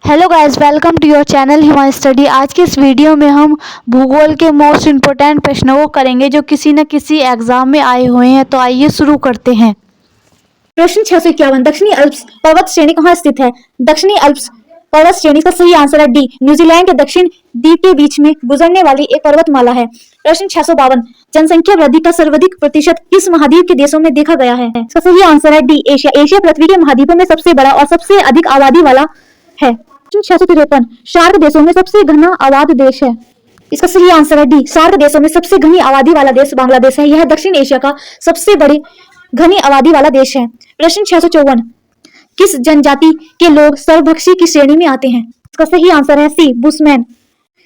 Hello guys, welcome to your channel Hima study. आज के इस वीडियो में हम भूगोल के मोस्ट इम्पोर्टेंट प्रश्नों को करेंगे जो किसी न किसी एग्जाम में आए हुए हैं। तो आइए शुरू करते हैं। प्रश्न 651। दक्षिणी अल्प्स पर्वत श्रेणी कहाँ स्थित है? दक्षिणी अल्प्स पर्वत श्रेणी का सही आंसर है डी, न्यूजीलैंड के दक्षिण द्वीप के बीच में गुजरने वाली एक पर्वतमाला है। प्रश्न 652। जनसंख्या वृद्धि का सर्वाधिक प्रतिशत किस महाद्वीप के देशों में देखा गया है? इसका सही आंसर है डी, एशिया। एशिया पृथ्वी के महाद्वीपों में सबसे बड़ा और सबसे अधिक आबादी वाला है। प्रश्न 653। सार्क देशों में सबसे घना आबाद देश है? इसका सही आंसर है डी, सार्क देशों में सबसे घनी आबादी वाला देश बांग्लादेश है। यह दक्षिण एशिया का सबसे बड़ी घनी आबादी वाला देश है। प्रश्न 654। किस जनजाति के लोग सर्वभक्षी की श्रेणी में आते हैं? इसका सही आंसर है सी, बुशमैन।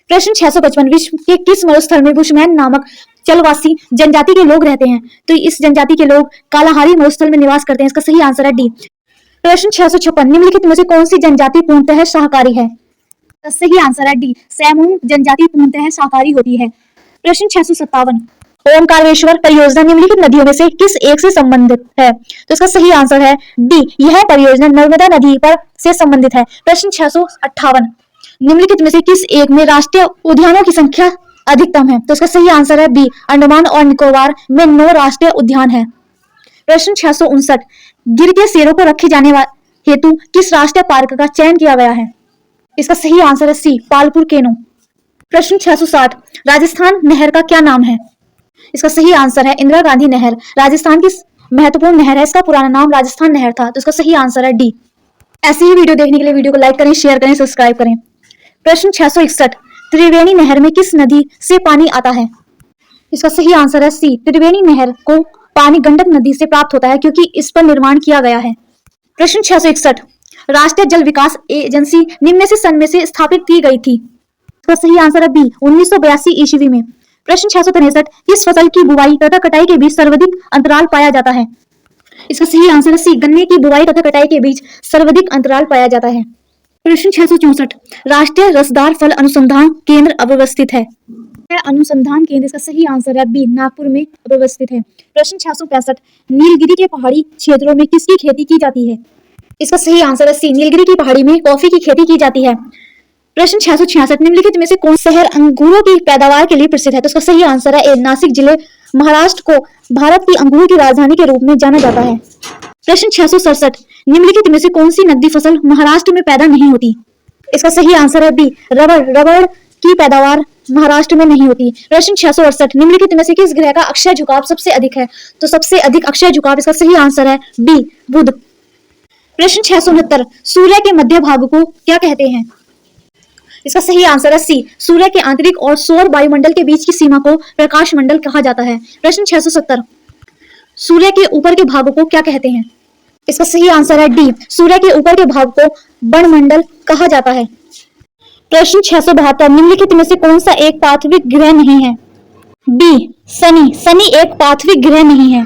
प्रश्न 655। विश्व के किस मरुस्थल में बुशमैन नामक जलवासी जनजाति के लोग रहते हैं? तो इस जनजाति के लोग कालाहारी मरुस्थल में निवास करते हैं। इसका सही आंसर है डी। प्रश्न 656। निम्नलिखित में से कौन सी जनजाति पूर्णतः शाकाहारी है? सही आंसर है डी, सैमून जनजाति पूर्णतः शाकाहारी होती है। प्रश्न 657। ओमकारेश्वर परियोजना निम्नलिखित नदियों में से किस एक से संबंधित है? तो इसका सही आंसर है डी, यह परियोजना नर्मदा नदी पर से संबंधित है। प्रश्न 658। निम्नलिखित में से किस एक में राष्ट्रीय उद्यानों की संख्या अधिकतम है? तो इसका सही आंसर है बी, अंडमान और निकोबार में 9 राष्ट्रीय उद्यान है। प्रश्न 659। गिर के शेरों को रखे जाने हेतु किस राष्ट्रीय पार्क का चयन किया गया है? इसका सही आंसर है सी, पालपुर केनो। प्रश्न 660। राजस्थान नहर का क्या नाम है? इसका सही आंसर है इंदिरा गांधी नहर। राजस्थान की महत्वपूर्ण नहर है, इसका पुराना नाम राजस्थान नहर था। तो इसका सही आंसर है डी। ऐसी ही वीडियो देखने के लिए वीडियो को लाइक करें, शेयर करें, सब्सक्राइब करें। प्रश्न 661। त्रिवेणी नहर में किस नदी से पानी आता है? इसका सही आंसर है सी, त्रिवेणी नहर को पानी गंडक नदी से प्राप्त होता है क्योंकि इस पर निर्माण किया गया है। प्रश्न 661। राष्ट्रीय जल विकास एजेंसी निम्न से सन में से स्थापित की गई थी? इसका सही आंसर है बी, 1982 ईस्वी में। प्रश्न 663। किस फसल की बुवाई तथा कटाई के बीच सर्वाधिक अंतराल पाया जाता है? इसका सही आंसर है सी, गन्ने की बुवाई तथा कटाई के बीच सर्वाधिक अंतराल पाया जाता है। प्रश्न 664। राष्ट्रीय रसदार फल अनुसंधान केंद्र अवस्थित है? अनुसंधान केंद्र इसका सही आंसर है बी, नागपुर में अवस्थित है। प्रश्न 665। नीलगिरी के पहाड़ी क्षेत्रों में किसकी खेती की जाती है? इसका सही आंसर है सी, नीलगिरी की पहाड़ी में कॉफी की खेती की जाती है। प्रश्न 666। निम्नलिखित में से कौन शहर अंगूरों की पैदावार के लिए प्रसिद्ध है? तो इसका सही आंसर है ए, नासिक जिले महाराष्ट्र को भारत की अंगूर की राजधानी के रूप में जाना जाता है। प्रश्न 667। निम्नलिखित में से कौन सी नकदी फसल महाराष्ट्र में पैदा नहीं होती? इसका सही आंसर है बी, रबड़। रबड़ की पैदावार महाराष्ट्र में नहीं होती। प्रश्न 668। निम्नलिखित में से किस ग्रह का अक्षय झुकाव सबसे अधिक है? तो सबसे अधिक अक्षय झुकाव इसका सही आंसर है डी, बुध। प्रश्न 669। सूर्य के मध्य भाग को क्या कहते हैं? इसका सही आंसर है सी, सूर्य के आंतरिक और सौर वायुमंडल के बीच की सीमा को प्रकाश मंडल कहा जाता है। प्रश्न 670। सूर्य के ऊपर के भाग को क्या कहते हैं? इसका सही आंसर है डी, सूर्य के ऊपर के भाग को वर्णमंडल कहा जाता है। प्रश्न 672। निम्नलिखित में से कौन सा एक पार्थिव ग्रह नहीं है? डी, शनि। शनि एक पार्थिव ग्रह नहीं है।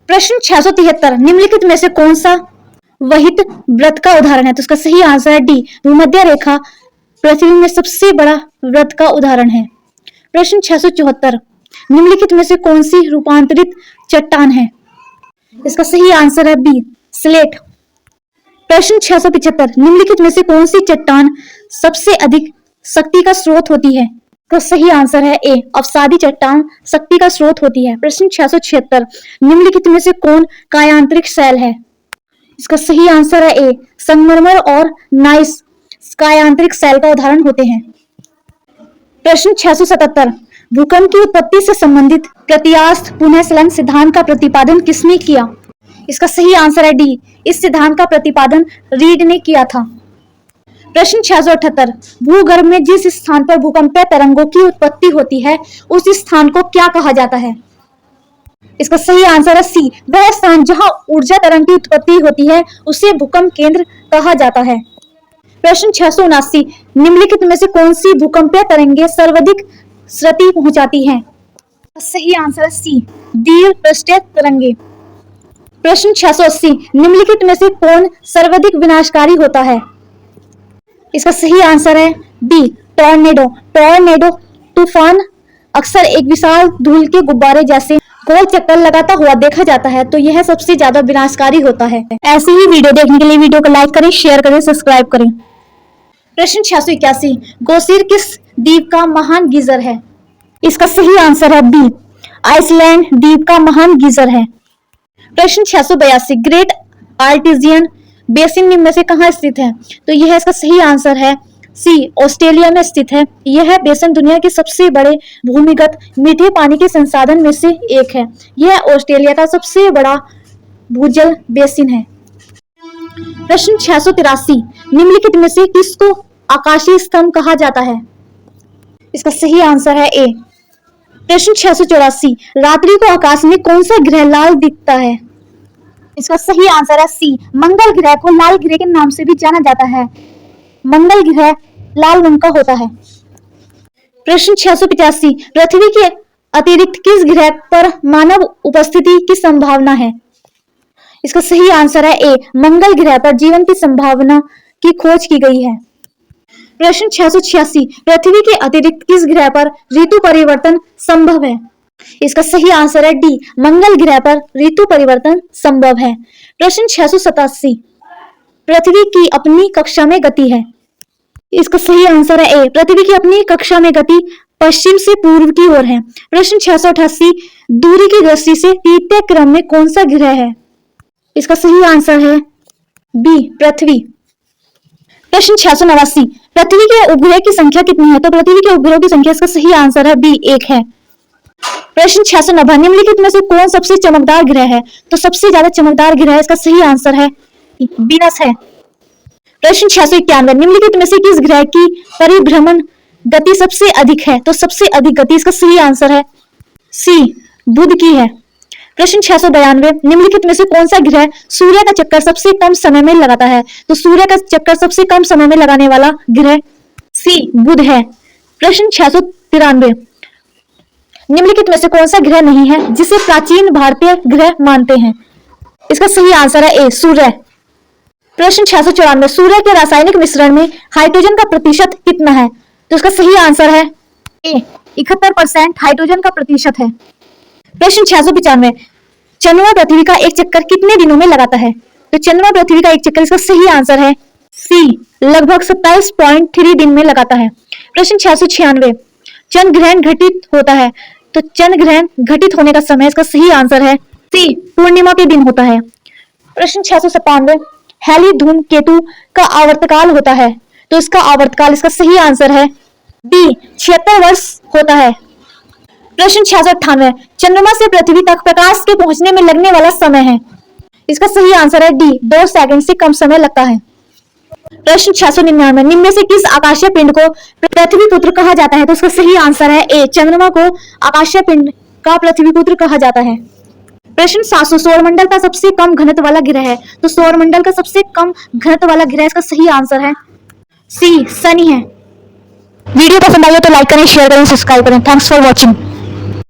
प्रश्न 673। निम्नलिखित में से कौन सा वहित व्रत का उदाहरण है? तो इसका सही आंसर है डी, भूमध्य रेखा पृथ्वी में सबसे बड़ा व्रत का उदाहरण है। प्रश्न 674। निम्नलिखित में से कौन सी रूपांतरित चट्टान है? इसका सही आंसर है बी, स्लेट। प्रश्न 675। निम्नलिखित में से कौन सी चट्टान सबसे अधिक शक्ति का स्रोत होती है? तो सही आंसर है ए, अवसादी चट्टान शक्ति का स्रोत होती है। प्रश्न 676। निम्नलिखित में से कौन कायांतरिक शैल है? इसका सही आंसर है ए, संगमरमर और नाइस कायांतरिक शैल का उदाहरण होते हैं। प्रश्न 677। भूकंप की उत्पत्ति से संबंधित प्रत्यास्थ पुनःस्खलन सिद्धांत का प्रतिपादन किसने किया? इसका सही आंसर है डी, इस सिद्धांत का प्रतिपादन रीड ने किया था। प्रश्न 678। भूगर्भ में जिस स्थान पर भूकंपीय तरंगों की उत्पत्ति होती है उस स्थान को क्या कहा जाता है? इसका सही आंसर है सी, वह स्थान जहां ऊर्जा तरंग की उत्पत्ति होती है उसे भूकंप केंद्र कहा जाता है। प्रश्न 679। निम्नलिखित में से कौन सी भूकंपीय तरंगें सर्वाधिक क्षति पहुंचाती हैं? सही आंसर है सी, दीर्घ पृष्ठीय तरंगे। प्रश्न 680। निम्नलिखित में से कौन सर्वाधिक विनाशकारी होता है? इसका सही आंसर है डी, टॉर्नेडो। टॉर्नेडो तूफान अक्सर एक विशाल धूल के गुब्बारे जैसे गोल चक्कर लगाता हुआ देखा जाता है, तो यह सबसे ज्यादा विनाशकारी होता है। ऐसी ही वीडियो देखने के लिए वीडियो को लाइक करें, शेयर करें, सब्सक्राइब करें। प्रश्न 681, गोसीर किस द्वीप का महान गीजर है? इसका सही आंसर है बी, आइसलैंड द्वीप का महान गीजर है। प्रश्न 682, ग्रेट आर्टिजियन बेसिन निम्न में से कहाँ स्थित है? तो यह इसका सही आंसर है सी, ऑस्ट्रेलिया में स्थित है। यह बेसिन दुनिया के सबसे बड़े भूमिगत मीठे पानी के संसाधन में से एक है। यह ऑस्ट्रेलिया का सबसे बड़ा भूजल बेसिन है। प्रश्न 683, निम्नलिखित में से किसको आकाशीय स्तंभ कहा जाता है? इसका सही आंसर है ए। प्रश्न 684, रात्रि को आकाश में कौन सा ग्रह लाल दिखता है? इसका सही आंसर है सी, मंगल ग्रह को लाल ग्रह के नाम से भी जाना जाता है। मंगल ग्रह लाल रंग का होता है। प्रश्न 685, पृथ्वी के अतिरिक्त किस ग्रह पर मानव उपस्थिति की संभावना है? इसका सही आंसर है ए, मंगल ग्रह पर जीवन की संभावना की खोज की गई है। प्रश्न 686, पृथ्वी के अतिरिक्त किस ग्रह पर ऋतु परिवर्तन संभव है? इसका सही आंसर है डी, मंगल ग्रह पर ऋतु परिवर्तन संभव है। प्रश्न 687, पृथ्वी की अपनी कक्षा में गति है? इसका सही आंसर है ए, पृथ्वी की अपनी कक्षा में गति पश्चिम से पूर्व की ओर है। प्रश्न 688, दूरी की दृष्टि से तृतीय क्रम में कौन सा ग्रह है? इसका सही आंसर है बी, पृथ्वी। प्रश्न 689, पृथ्वी के उपग्रह की संख्या कितनी है? तो पृथ्वी के उपग्रहों की संख्या, इसका सही आंसर है बी, 1 है। प्रश्न 690, निम्नलिखित में से कौन सबसे चमकदार ग्रह है? तो सबसे ज्यादा चमकदार ग्रह, इसका सही आंसर है वीनस है। प्रश्न 691, निम्नलिखित में से किस ग्रह की परिभ्रमण गति सबसे अधिक है? तो सबसे अधिक गति, इसका सही आंसर है सी, बुध की है। प्रश्न 692, निम्नलिखित में से कौन सा ग्रह सूर्य का चक्कर सबसे कम समय में लगाता है? तो सूर्य का चक्कर सबसे कम समय में लगाने वाला ग्रह सी, बुध है। प्रश्न 693, निम्नलिखित में से कौन सा ग्रह नहीं है जिसे प्राचीन भारतीय ग्रह मानते हैं? इसका सही आंसर है ए, सूर्य। प्रश्न 694, सूर्य के रासायनिक मिश्रण में हाइड्रोजन का प्रतिशत कितना है? तो इसका सही आंसर है ए, 71% हाइड्रोजन का प्रतिशत है। प्रश्न 695, चंद्रमा पृथ्वी का एक चक्कर कितने दिनों में लगाता है? तो चंद्रमा पृथ्वी का एक चक्कर, इसका सही आंसर है सी, लगभग 27.3 दिन में लगाता है। प्रश्न 696, चंद्र ग्रहण घटित होता है? तो चंद्र ग्रहण घटित होने का समय, इसका सही आंसर है सी, पूर्णिमा के दिन होता है। प्रश्न 697, हैली धूमकेतु का आवर्तकाल होता है? तो इसका आवर्तकाल, इसका सही आंसर है डी, 76 वर्ष होता है। प्रश्न 698, चंद्रमा से पृथ्वी तक प्रकाश के पहुंचने में लगने वाला समय है? इसका सही आंसर है डी, 2 सेकंड से कम समय लगता है। प्रश्न 699, निम्न में से किस आकाशीय पिंड को पृथ्वी पुत्र कहा जाता है? तो इसका सही आंसर है ए, चंद्रमा को आकाशीय पिंड का पृथ्वी पुत्र कहा जाता है। प्रश्न 700, सौरमंडल का सबसे कम घनत्व वाला ग्रह है? तो सौरमंडल का सबसे कम घनत्व वाला ग्रह, इसका सही आंसर है सी, शनि है। वीडियो पसंद आई हो तो लाइक करें, शेयर करें, सब्सक्राइब करें। Thanks for watching.